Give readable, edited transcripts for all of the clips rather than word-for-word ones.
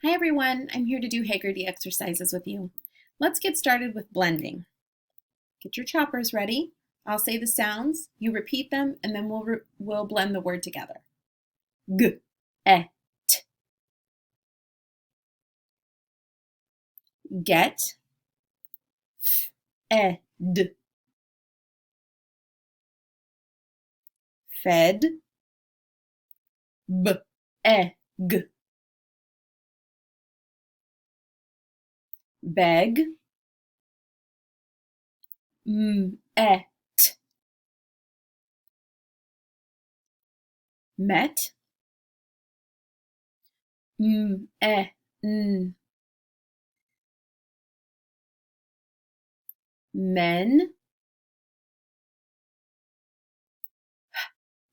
Hi everyone, I'm here to do Heggerty exercises with you. Let's get started with blending. Get your choppers ready. I'll say the sounds, you repeat them, and then we'll blend the word together. G, e, t. Get, f, e, d. Fed, b, e, g. Beg, m, e, t. Met, m, e, n. Men,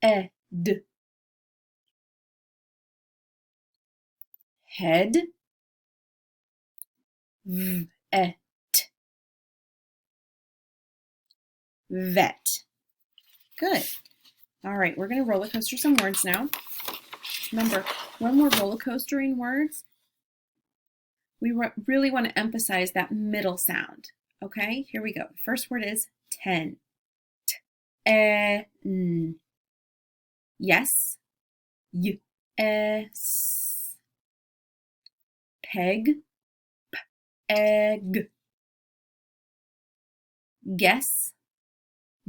e, d. Head, v, e, t. Vet. Good. All right, we're going to roller coaster some words now. Remember, when we're roller coastering words, we really want to emphasize that middle sound. Okay, here we go. First word is 10. N. Yes. Y. S. Peg. Egg. Guess.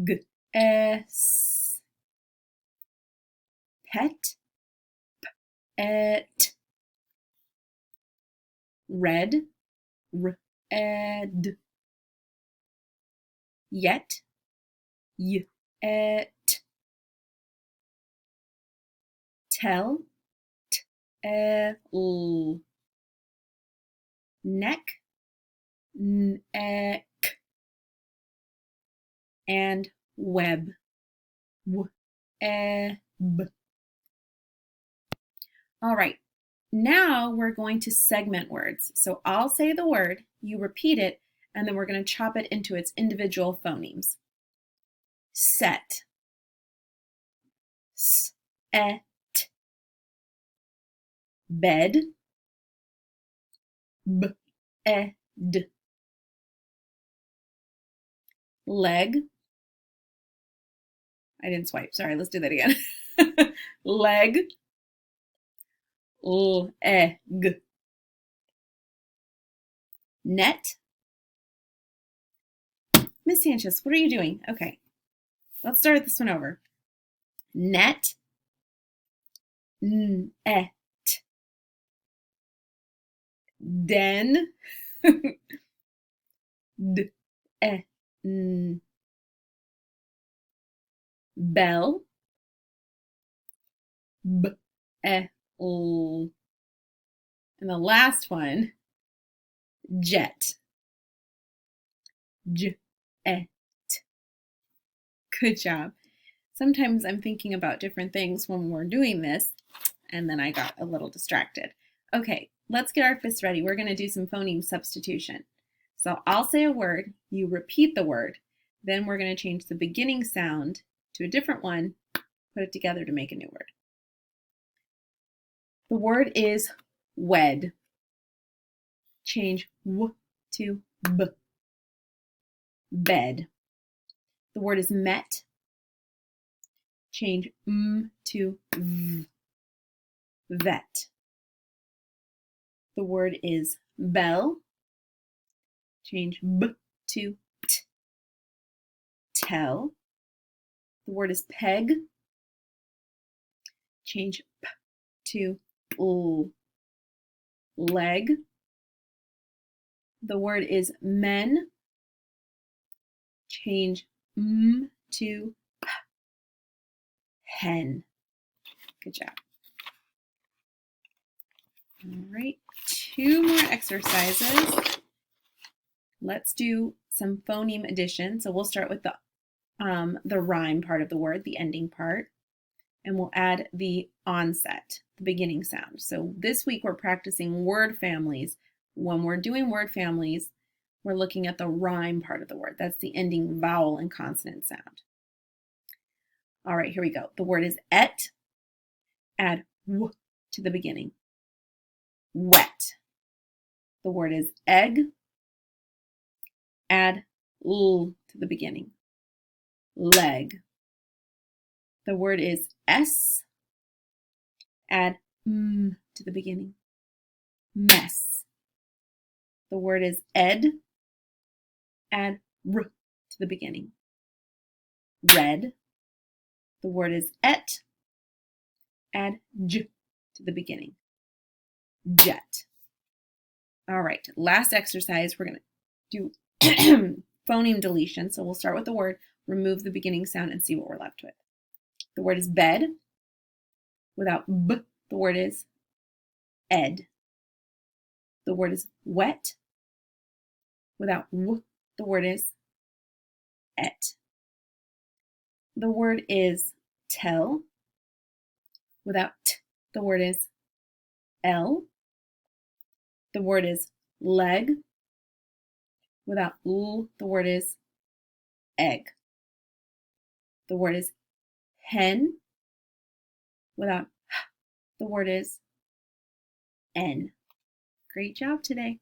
G. S. Pet. Et. Red. R. Ed. Yet. Y. Et. Tell. T. L. Neck. N. Ek. And web. W. Eb. All right, now we're going to segment words. So I'll say the word, you repeat it, and then we're going to chop it into its individual phonemes. Set. S, et. Bed. B, ed. Leg. I didn't swipe. Sorry, let's do that again. Leg. Leg. Net. Miss Sanchez, what are you doing? Okay, let's start this one over. Net. Net. Den. D, e, n. Bell. B, e, l. And the last one, jet. J, et. Good job. Sometimes I'm thinking about different things when we're doing this, and then I got a little distracted. Okay, let's get our fists ready. We're going to do some phoneme substitution. So I'll say a word, you repeat the word, then we're going to change the beginning sound to a different one, put it together to make a new word. The word is wed. Change w to b. Bed. The word is met. Change m to v. Vet. The word is bell. Change b to t. Tell. The word is peg. Change p to l. Leg. The word is men. Change m to p. Hen. Good job. All right, 2 more exercises. Let's do some phoneme addition. So we'll start with the rhyme part of the word, the ending part, and we'll add the onset, the beginning sound. So this week we're practicing word families. When we're doing word families, we're looking at the rhyme part of the word. That's the ending vowel and consonant sound. All right, here we go. The word is et. Add w to the beginning. wet. The word is egg. Add l to the beginning. Leg. The word is s. Add m to the beginning. Mess. The word is ed. Add r to the beginning. Red. The word is et. Add j to the beginning. Jet. All right, last exercise, we're going to do phoneme deletion. So we'll start with the word, remove the beginning sound, and see what we're left with. The word is bed. Without b, the word is ed. The word is wet. Without w, the word is et. The word is tell. Without t, the word is l. The word is leg. Without l, the word is egg. The word is hen. Without h, the word is n. Great job today.